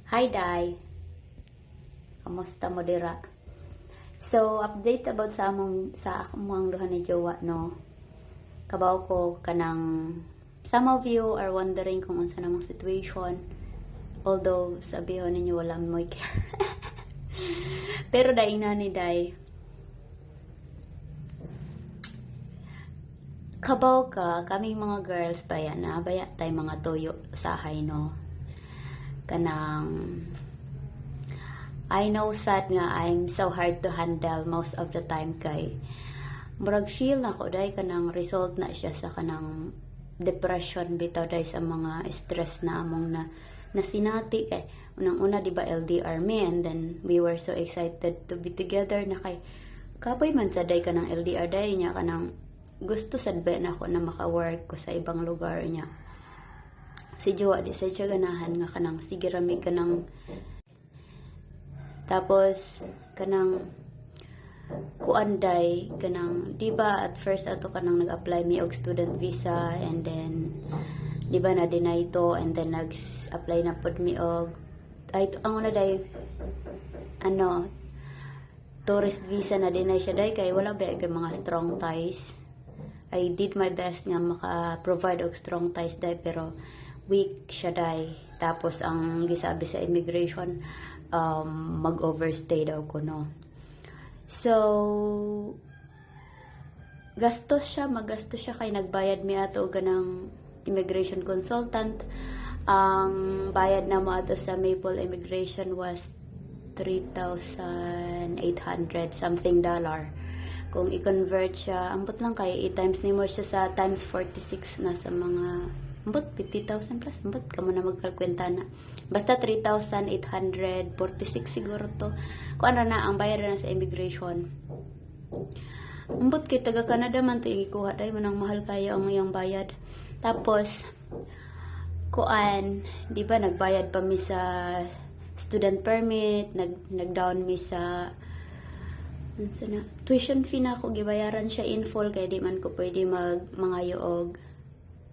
Hi, Day. Kamusta mo dira? So, update about sa among duha ni jowa, no? Kabaw ko kanang some of you are wondering kung unsa namang situation. Although sabihon ninyo wala mo care. Pero dai na ni Day. Kabaw ka, kaming mga girls baya na baya tay mga toyo sahay, no? Kanang I know sad nga I'm so hard to handle most of the time kay murag feel na ko dai kanang result na siya sa kanang depression bitaw dai sa mga stress na among na sinati kay unang-una di ba LDR me and then we were so excited to be together na kay kapoy man sa dai kanang LDR dai niya kanang gusto sad ba na ako na maka-work ko sa ibang lugar niya si Jowa di sa siya ganahan nga kanang sige rami kanang tapos kanang kuanday kanang di ba at first ato kanang nag-apply mi og student visa and then di ba na deny to and then nag-apply na pud mi og ay ang una day ano tourist visa na deny siya day kay wala ba kay mga strong ties. I did my best nga maka-provide og strong ties day pero weak siya day. Tapos ang gisabi sa immigration mag-overstay daw ko, no. So magastos siya kay nagbayad mi ato og ganang immigration consultant. Ang bayad na mo ato sa Maple Immigration was 3,800 something dollar. Kung i-convert siya, ambot lang kay 8 times nimo siya sa times 46 na sa mga ambot 50,000 plus ambot kamo na magkalkwenta na. Basta 3,846 siguro to. Kung ano na ang bayad na sa immigration. Ambot kay taga Canada man to ikuha dai man ang mahal kayo ang iyang bayad. Tapos kuan, di ba nagbayad pa mi sa student permit, nag-down mi sa tuition fee na ako gibayaran siya in full kay di man ko pwede mangayo og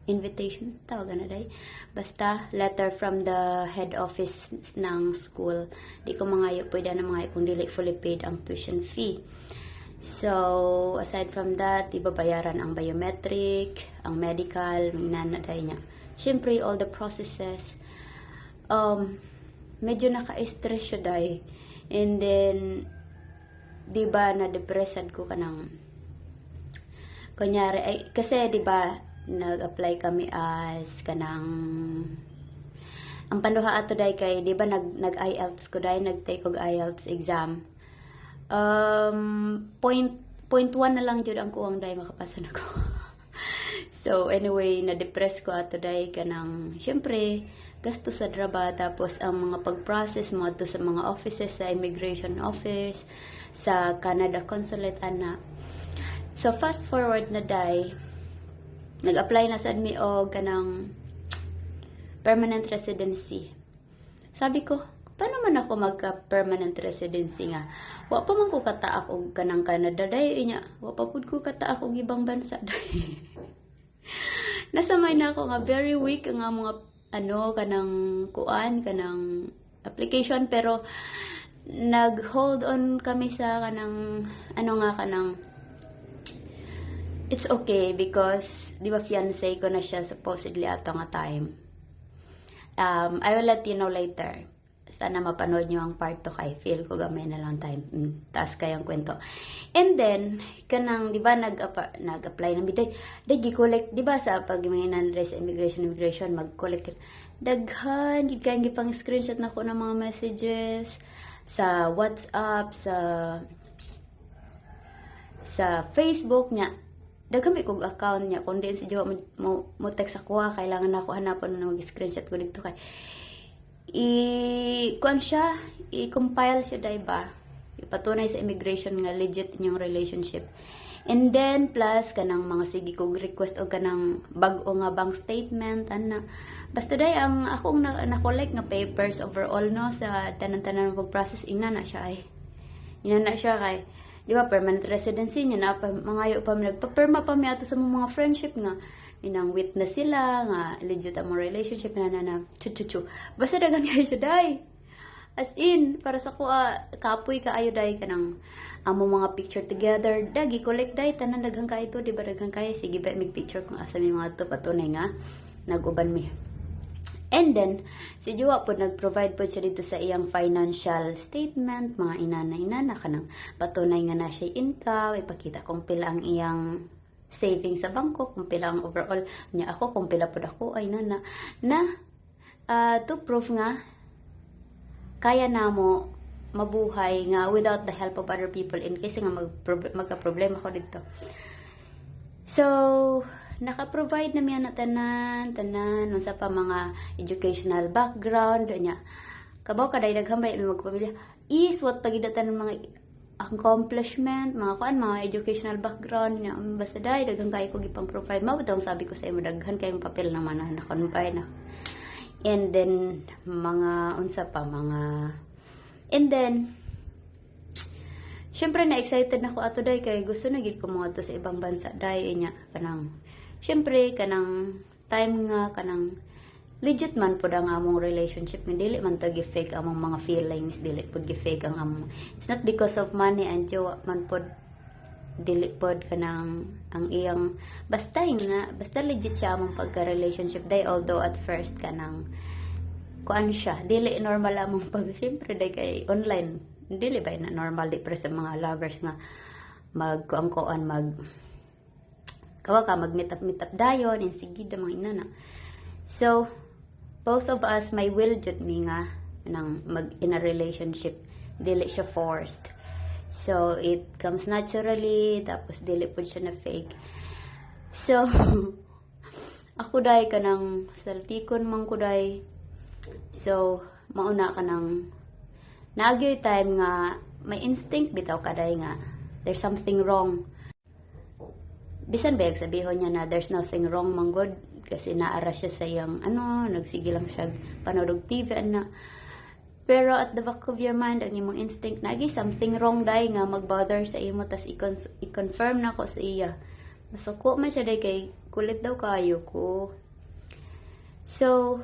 invitation tawagan na day basta letter from the head office ng school di ko mangayo pwede na mangayo kung dili fully paid ang tuition fee. So aside from that ibabayaran ang biometric, ang medical, minanaday niya syempre all the processes. Medyo naka-stress siya day and then di ba na depressed ko kanang kunyari ay kasi di ba nag-apply kami as kanang ang panduha ato day kay di ba nag-IELTS ko day nag-take og IELTS exam point 1 na lang jud ang kuwang day makapasa na ko. So anyway na-depress ko ato day kanang syempre gasto sa draba tapos ang mga pag-process mo ato sa mga offices sa immigration office sa Canada consulate ana. So fast forward na day nag-apply na sad mi og kanang permanent residency. Sabi ko, paano man ako magka-permanent residency nga? Wa pa man ko kataak og kanang Canada day inya. Wa pa pud ko kataak og ibang bansa day. Nasamay na ako nga very weak nga mga kanang kuan kanang application pero nag-hold on kami sa kanang kanang it's okay because di ba fiancé ko na siya supposedly ato nga time. I will let you know later. Sana mapanood nyo ang part 2 kay feel ko gamay na lang time. Taas kayang kwento. And then kanang di ba nag-apply na mi day gi-collect di ba sa pag mga sa immigration mag-collect daghan gid kay gipang screenshot na ko ng mga messages sa WhatsApp sa Facebook niya dagami kog account niya kun diin si Jowa mo text ako kailangan nako hanapan ng screenshot ko dito kay i-compile siya dai ba ipatunay sa immigration nga legit inyong relationship and then plus kanang mga sige kog request og kanang bag-o nga bank statement ana basta dai ang akong na-collect nga papers overall no sa tanan-tanan pag process ina na siya kay di ba permanent residency niya na mangayo pa nagpa-perma pa mi ato sa mga friendship nga inang witness sila nga legit ang relationship na chuchu basta dagan kayo siya day As in, para sa kuha, kapoy ka ayo day ka ng amo mga picture together. Dagi, collect day, tanan daghang ka ito, di ba daghang kaya? Sige ba, may picture kung asa may mga ito, patunay nga, nag-uban mi. And then, si Jowa po, nag-provide po siya dito sa iyang financial statement, mga inana ka ng patunay nga na siya income, ipakita kung pila ang iyang savings sa bangko, kung pila ang overall niya ako, kung pila po ako, ay to prove nga, kaya na mo mabuhay nga without the help of other people in case nga magka-problema ko dito. So, naka-provide na miya na tanan, unsa pa mga educational background, nya. Kabaw ka dahi daghambay may magpamilya. Is what pagidatan ng mga accomplishment, mga educational background, nya. Basta dahi daghang kay ko gipang provide. Mao daw sabi ko sa imo daghan kayong papel naman na convey na. And then and then syempre na-excited na ko ato day kay gusto na gid ko mga to sa ibang bansa day nya kanang syempre kanang time nga kanang legit man pod ang among relationship nga dili man to gi-fake among mga feelings, dili pod gi-fake ang among, it's not because of money and jowa man pod, dili pod kanang ang iyang basta legit siya among pagka-relationship day, although at first kanang kuan siya dili normal among pag syempre day kay online dili ba na normal di pre sa mga lovers nga mag meet up dayon yung sigida mga inana. So both of us may will jud mi nga nang mag in a relationship, dili siya forced. So, it comes naturally, tapos dili po siya na fake. So, ako day ka ng saltikon man ko day. So, mauna ka ng naagyoy time nga, may instinct bitaw ka day nga, there's something wrong. Bisan ba sabihin niya na there's nothing wrong man good, kasi naara siya sa iyang, nagsige lang siya panood TV, Pero at the back of your mind, ang imong instinct, nagi something wrong day nga mag-bother sa imo, tas i-confirm na ko sa iya. Masuko man siya day kay kulit daw kayo ko. So,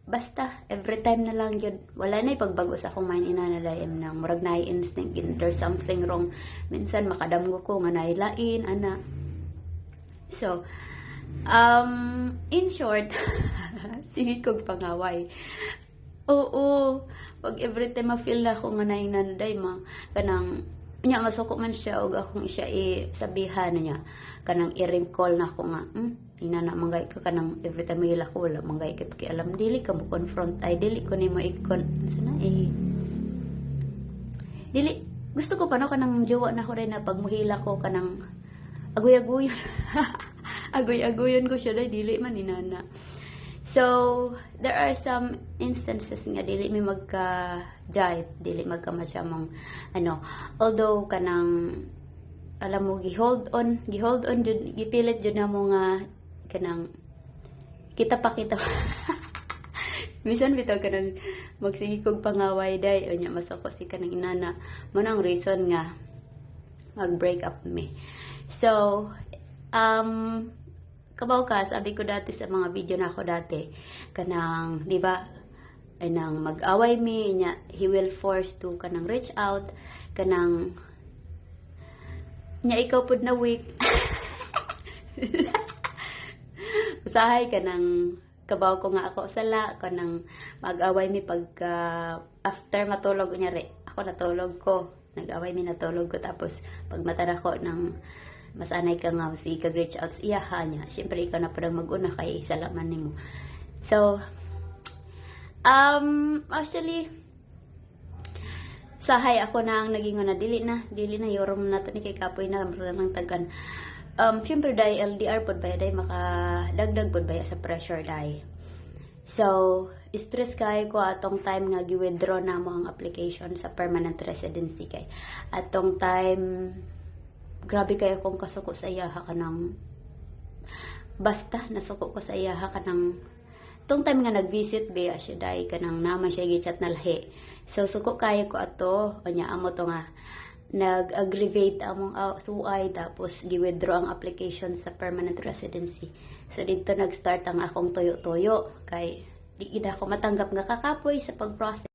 basta, every time na lang yun. Wala na pagbago sa akong mind inanadayam na murag na instinct, there's something wrong. Minsan makadamgo ko nga nailain, ana. So, in short, sige kong pangaway. Oo, pag every time ma-feel na ako nga nanday kanang nya masuko man siya og akong siya sabihan niya kanang i-recall na ako nga inana manggay ka kanang every time mahila ko wala manggay ka alam dili ka mo confront ay dili ko nimo sana dili gusto ko pa no kanang jowa na ko rin na pag muhila ko kanang agoy-agoyon agoy-agoyon ko siya dili man inana. So, there are some instances nga dili mi magka-jive, dili magka-match among although kanang alam mo gi-hold on jud gipilit jud namo nga kanang kita Bisan bitaw kanang magsige kog pangaway day unya masako si kanang inana mo nang reason nga mag-break up me. So, kabaw ka, sabi ko dati sa mga video na ako dati, kanang, di ba, kanang mag-away mi, niya, he will force to kanang reach out, kanang, niya ikaw pod na weak. Usahay kanang, kabaw ko nga ako sala, kanang mag-away mi pagka, after matulog, niya, ako natulog ko, nag-away mi natulog ko, tapos pag matara ko ng, mas anay ka nga si reach out sa iyaha niya. Siyempre, ikaw na parang mag-una kay salaman nimo. So, actually, sahay ako na ang naging na dili na yorom na to ni kay kapoy na ng tagan. Siyempre, dahil LDR pod ba dahil makadagdag pod ba sa pressure dahil. So, stress kay ko atong time nga gi-withdraw na mo ang application sa permanent residency kay. Atong time grabe kaya kung kasuko sa iyaha ka ng basta nasuko ko sa iyaha ka ng tong time nga nag-visit ba siya dahil ka ng naman siya gichat na lahi. So suko kaya ko ato anya amo to nga nag-aggravate among suay tapos gi-withdraw ang application sa permanent residency. So dito nag-start ang akong toyo-toyo kay di ida ko matanggap nga kakapoy sa pag-process.